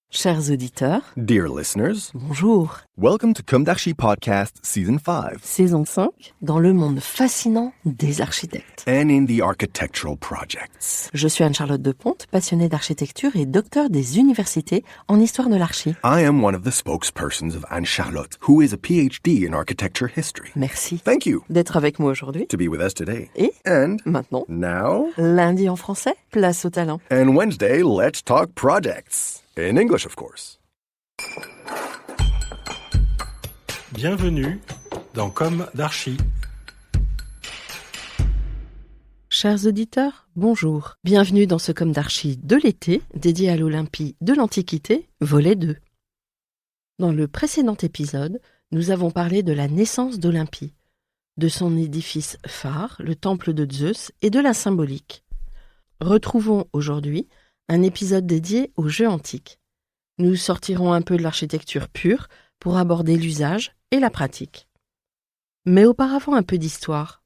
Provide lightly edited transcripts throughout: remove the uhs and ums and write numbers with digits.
Chers auditeurs, Dear listeners, bonjour. welcome to Kumdashi Podcast Season 5 Saison 5, dans le monde fascinant des architectes. and in the architectural projects. Je suis Anne-Charlotte Deponte, passionnée d'architecture et docteur des universités en histoire de l'archi. I am one of the spokespersons of Anne-Charlotte, who is a PhD in architecture history. Merci Thank you d'être avec moi aujourd'hui. to be with us today. Et And maintenant, now, lundi en français, place au talent. and Wednesday, let's talk projects. In English, of course. Bienvenue dans Comme d'Archi. Chers auditeurs, bonjour. Bienvenue dans ce Comme d'Archi de l'été, dédié à l'Olympie de l'Antiquité, volet 2. Dans le précédent épisode, nous avons parlé de la naissance d'Olympie, de son édifice phare, le temple de Zeus, et de la symbolique. Retrouvons aujourd'hui un épisode dédié aux jeux antiques. Nous sortirons un peu de l'architecture pure pour aborder l'usage et la pratique. Mais auparavant un peu d'histoire.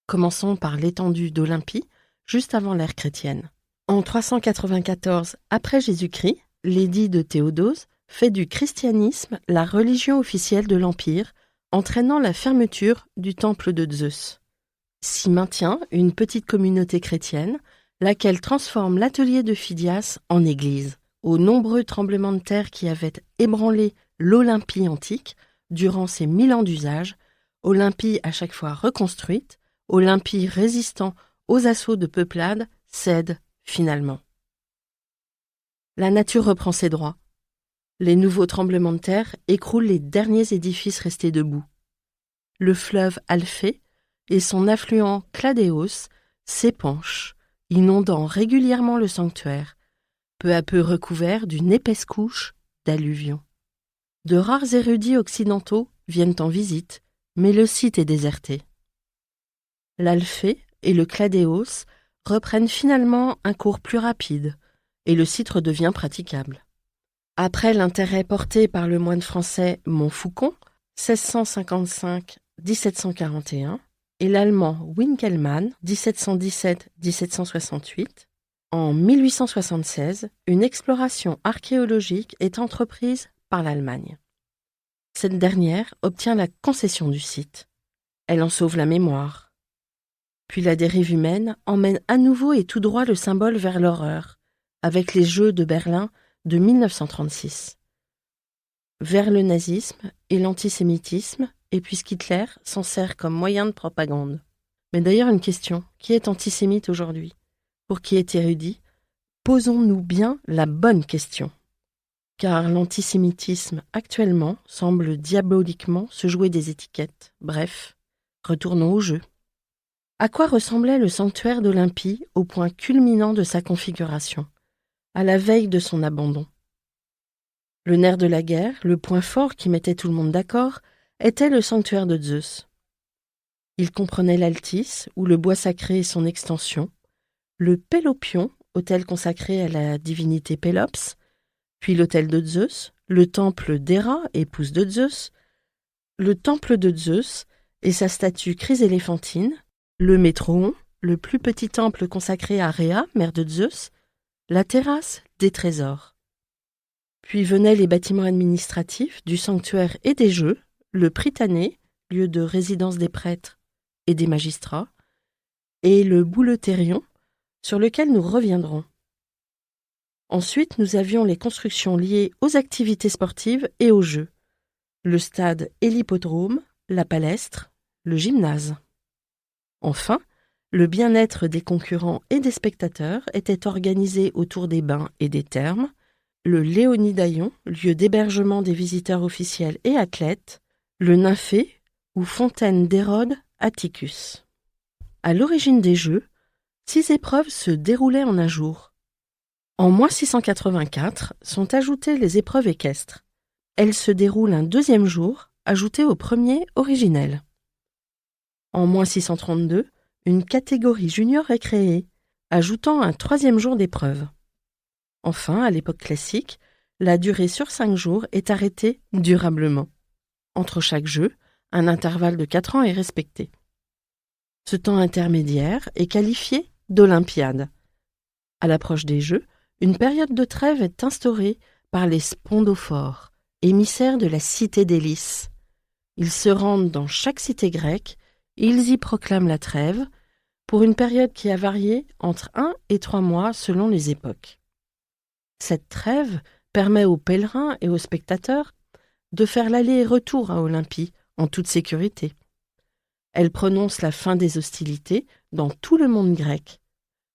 Commençons par l'étendue d'Olympie, juste avant l'ère chrétienne. En 394 après Jésus-Christ, l'édit de Théodose fait du christianisme la religion officielle de l'Empire, entraînant la fermeture du temple de Zeus. S'y maintient une petite communauté chrétienne, laquelle transforme l'atelier de Phidias en église. Aux nombreux tremblements de terre qui avaient ébranlé l'Olympie antique durant ces 1000 ans d'usage, Olympie à chaque fois reconstruite, Olympie résistant aux assauts de peuplade, cède finalement. La nature reprend ses droits. Les nouveaux tremblements de terre écroulent les derniers édifices restés debout. Le fleuve Alphée et son affluent Cladéos s'épanchent, inondant régulièrement le sanctuaire, peu à peu recouvert d'une épaisse couche d'alluvions. De rares érudits occidentaux viennent en visite, mais le site est déserté. L'Alphée et le Cladéos reprennent finalement un cours plus rapide, et le site redevient praticable. Après l'intérêt porté par le moine français Montfaucon, 1655-1741, et l'allemand Winkelmann, 1717-1768, en 1876, une exploration archéologique est entreprise par l'Allemagne. Cette dernière obtient la concession du site. Elle en sauve la mémoire. Puis la dérive humaine emmène à nouveau et tout droit le symbole vers l'horreur, avec les Jeux de Berlin de 1936. Vers le nazisme et l'antisémitisme, et puisqu'Hitler s'en sert comme moyen de propagande. Mais d'ailleurs une question, qui est antisémite aujourd'hui? Pour qui est érudit, posons-nous bien la bonne question. Car l'antisémitisme actuellement semble diaboliquement se jouer des étiquettes. Bref, retournons au jeu. À quoi ressemblait le sanctuaire d'Olympie au point culminant de sa configuration, à la veille de son abandon? Le nerf de la guerre, le point fort qui mettait tout le monde d'accord, était le sanctuaire de Zeus. Il comprenait l'Altis, ou le bois sacré et son extension, le Pélopion, autel consacré à la divinité Pélops, puis l'autel de Zeus, le temple d'Héra, épouse de Zeus, le temple de Zeus et sa statue chryséléphantine, le Métroon, le plus petit temple consacré à Rhéa, mère de Zeus, la terrasse des trésors. Puis venaient les bâtiments administratifs du sanctuaire et des jeux, le Prytanée, lieu de résidence des prêtres et des magistrats, et le Bouleuthérion, sur lequel nous reviendrons. Ensuite, nous avions les constructions liées aux activités sportives et aux jeux, le stade et l'hippodrome, la palestre, le gymnase. Enfin, le bien-être des concurrents et des spectateurs était organisé autour des bains et des thermes, le Léonidaion, lieu d'hébergement des visiteurs officiels et athlètes, le Nymphée ou fontaine d'Hérode Atticus. À l'origine des Jeux, 6 épreuves se déroulaient en un jour. En moins 684 sont ajoutées les épreuves équestres. Elles se déroulent un deuxième jour, ajouté au premier originel. En moins 632, une catégorie junior est créée, ajoutant un troisième jour d'épreuve. Enfin, à l'époque classique, la durée sur 5 jours est arrêtée durablement. Entre chaque jeu, un intervalle de 4 ans est respecté. Ce temps intermédiaire est qualifié d'Olympiade. À l'approche des Jeux, une période de trêve est instaurée par les spondophores, émissaires de la cité des Lys. Ils se rendent dans chaque cité grecque et ils y proclament la trêve pour une période qui a varié entre 1 et 3 mois selon les époques. Cette trêve permet aux pèlerins et aux spectateurs de faire l'aller et retour à Olympie en toute sécurité. Elle prononce la fin des hostilités dans tout le monde grec.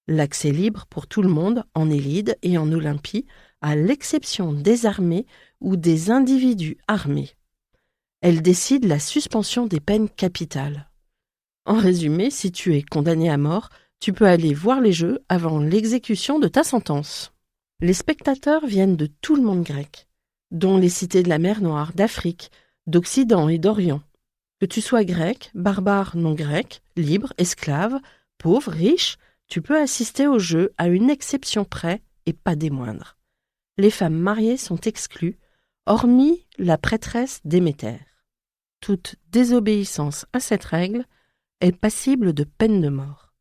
L'accès libre pour tout le monde en Élide et en Olympie, à l'exception des armées ou des individus armés. Elle décide la suspension des peines capitales. En résumé, si tu es condamné à mort, tu peux aller voir les jeux avant l'exécution de ta sentence. Les spectateurs viennent de tout le monde grec, dont les cités de la mer Noire, d'Afrique, d'Occident et d'Orient. Que tu sois grec, barbare, non grec, libre, esclave, pauvre, riche, tu peux assister aux jeux à une exception près et pas des moindres. Les femmes mariées sont exclues, hormis la prêtresse Déméter. Toute désobéissance à cette règle est passible de peine de mort.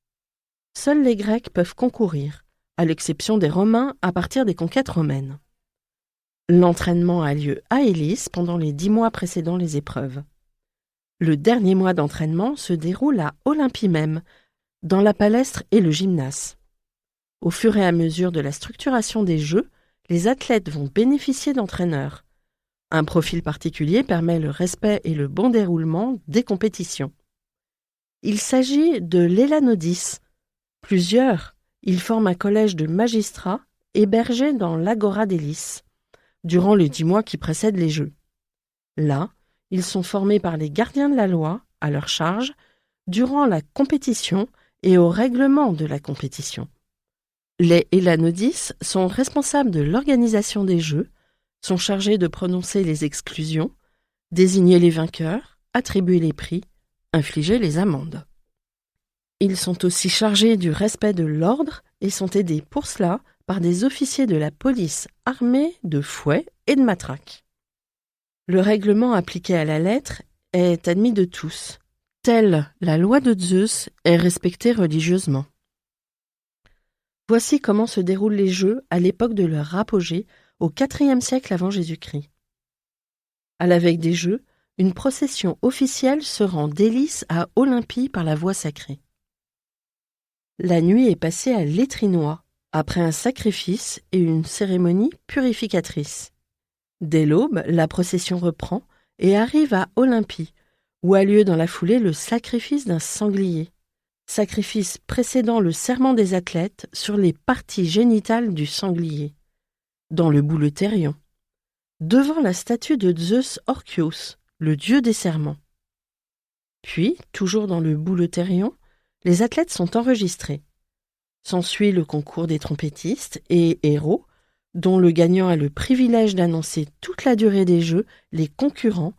Seuls les Grecs peuvent concourir, à l'exception des Romains à partir des conquêtes romaines. L'entraînement a lieu à Élis pendant les 10 mois précédant les épreuves. Le dernier mois d'entraînement se déroule à Olympie même, dans la palestre et le gymnase. Au fur et à mesure de la structuration des Jeux, les athlètes vont bénéficier d'entraîneurs. Un profil particulier permet le respect et le bon déroulement des compétitions. Il s'agit de l'Élanodis. Plusieurs, ils forment un collège de magistrats hébergé dans l'Agora d'Élis, durant les 10 mois qui précèdent les Jeux. Là, ils sont formés par les gardiens de la loi, à leur charge, durant la compétition et au règlement de la compétition. Les Élanodis sont responsables de l'organisation des Jeux, sont chargés de prononcer les exclusions, désigner les vainqueurs, attribuer les prix, infliger les amendes. Ils sont aussi chargés du respect de l'ordre et sont aidés pour cela par des officiers de la police armés de fouets et de matraques. Le règlement appliqué à la lettre est admis de tous. Telle la loi de Zeus est respectée religieusement. Voici comment se déroulent les Jeux à l'époque de leur apogée au IVe siècle avant Jésus-Christ. À la veille des Jeux, une procession officielle se rend d'Élis à Olympie par la voie sacrée. La nuit est passée à l'Étrinois, après un sacrifice et une cérémonie purificatrice. Dès l'aube, la procession reprend et arrive à Olympie, où a lieu dans la foulée le sacrifice d'un sanglier, sacrifice précédant le serment des athlètes sur les parties génitales du sanglier, dans le Bouleuthérion, devant la statue de Zeus Orchios, le dieu des serments. Puis, toujours dans le Bouleuthérion, les athlètes sont enregistrés. S'ensuit le concours des trompettistes et héros, dont le gagnant a le privilège d'annoncer toute la durée des Jeux, les concurrents,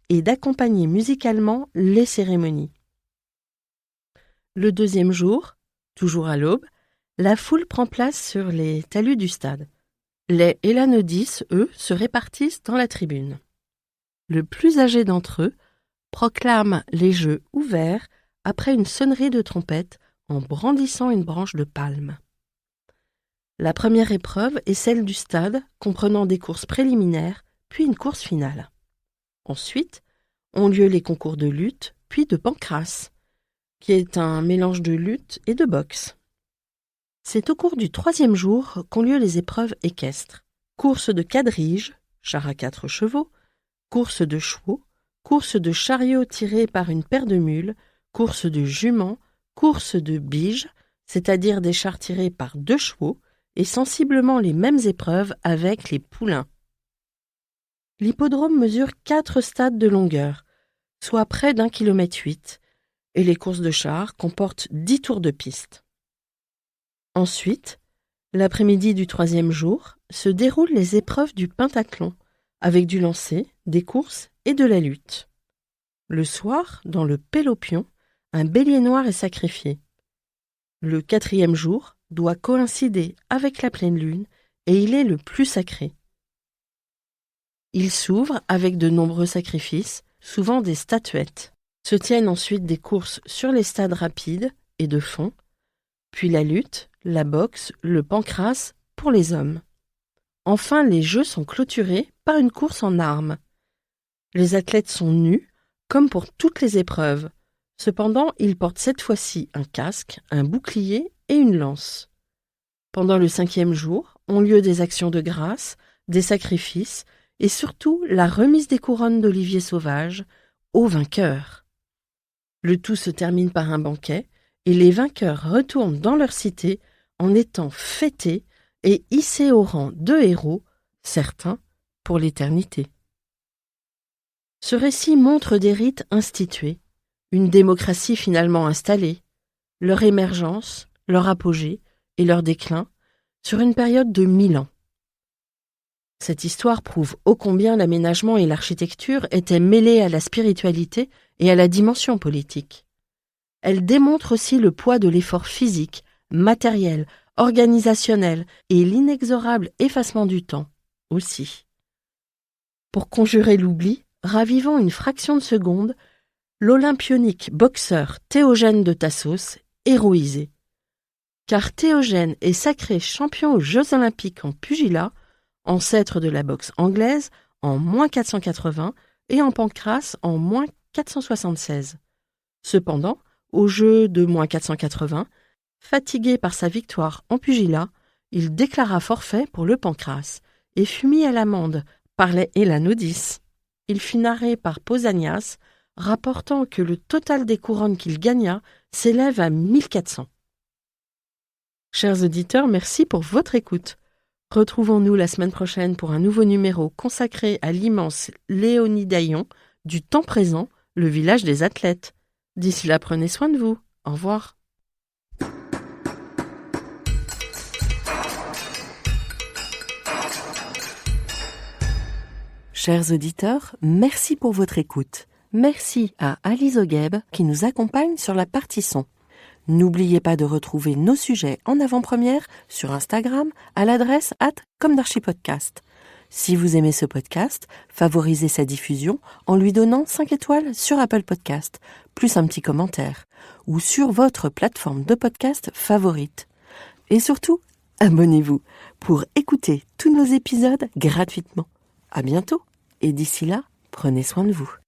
et d'accompagner musicalement les cérémonies. Le deuxième jour, toujours à l'aube, la foule prend place sur les talus du stade. Les Élanodis, eux, se répartissent dans la tribune. Le plus âgé d'entre eux proclame les Jeux ouverts après une sonnerie de trompette en brandissant une branche de palme. La première épreuve est celle du stade, comprenant des courses préliminaires, puis une course finale. Ensuite, ont lieu les concours de lutte, puis de pancrace, qui est un mélange de lutte et de boxe. C'est au cours du 3e jour qu'ont lieu les épreuves équestres. Course de quadrige, char à 4 chevaux, course de chevaux, course de chariot tiré par une paire de mules, course de juments, course de biges, c'est-à-dire des chars tirés par 2 chevaux, et sensiblement les mêmes épreuves avec les poulains. L'hippodrome mesure 4 stades de longueur, soit près d'1,8 km, et les courses de chars comportent 10 tours de piste. Ensuite, l'après-midi du 3e jour, se déroulent les épreuves du pentathlon, avec du lancer, des courses et de la lutte. Le soir, dans le Pélopion, un bélier noir est sacrifié. Le 4e jour doit coïncider avec la pleine lune et il est le plus sacré. Il s'ouvre avec de nombreux sacrifices, souvent des statuettes. Se tiennent ensuite des courses sur les stades rapides et de fond, puis la lutte, la boxe, le pancrace pour les hommes. Enfin, les Jeux sont clôturés par une course en armes. Les athlètes sont nus, comme pour toutes les épreuves. Cependant, ils portent cette fois-ci un casque, un bouclier et une lance. Pendant le 5e jour, ont lieu des actions de grâce, des sacrifices et surtout la remise des couronnes d'olivier sauvage aux vainqueurs. Le tout se termine par un banquet et les vainqueurs retournent dans leur cité en étant fêtés et hissés au rang de héros, certains pour l'éternité. Ce récit montre des rites institués, une démocratie finalement installée, leur émergence, leur apogée et leur déclin sur une période de 1000 ans. Cette histoire prouve ô combien l'aménagement et l'architecture étaient mêlés à la spiritualité et à la dimension politique. Elle démontre aussi le poids de l'effort physique, matériel, organisationnel et l'inexorable effacement du temps aussi. Pour conjurer l'oubli, ravivons une fraction de seconde l'olympionique boxeur Théogène de Tassos, héroïsé. Car Théogène est sacré champion aux Jeux olympiques en pugilat, ancêtre de la boxe anglaise, en -480 et en pancrace en -476. Cependant, aux Jeux de -480, fatigué par sa victoire en pugilat, il déclara forfait pour le pancrace et fut mis à l'amende par les Hélanoudis. Il fut narré par Pausanias, rapportant que le total des couronnes qu'il gagna s'élève à 1400. Chers auditeurs, merci pour votre écoute. Retrouvons-nous la semaine prochaine pour un nouveau numéro consacré à l'immense Léonidaïon du temps présent, le village des athlètes. D'ici là, prenez soin de vous. Au revoir. Chers auditeurs, merci pour votre écoute. Merci à Alice Ogheb qui nous accompagne sur la partie son. N'oubliez pas de retrouver nos sujets en avant-première sur Instagram à l'adresse @comdarchipodcast. Si vous aimez ce podcast, favorisez sa diffusion en lui donnant 5 étoiles sur Apple Podcast, plus un petit commentaire, ou sur votre plateforme de podcast favorite. Et surtout, abonnez-vous pour écouter tous nos épisodes gratuitement. À bientôt, et d'ici là, prenez soin de vous.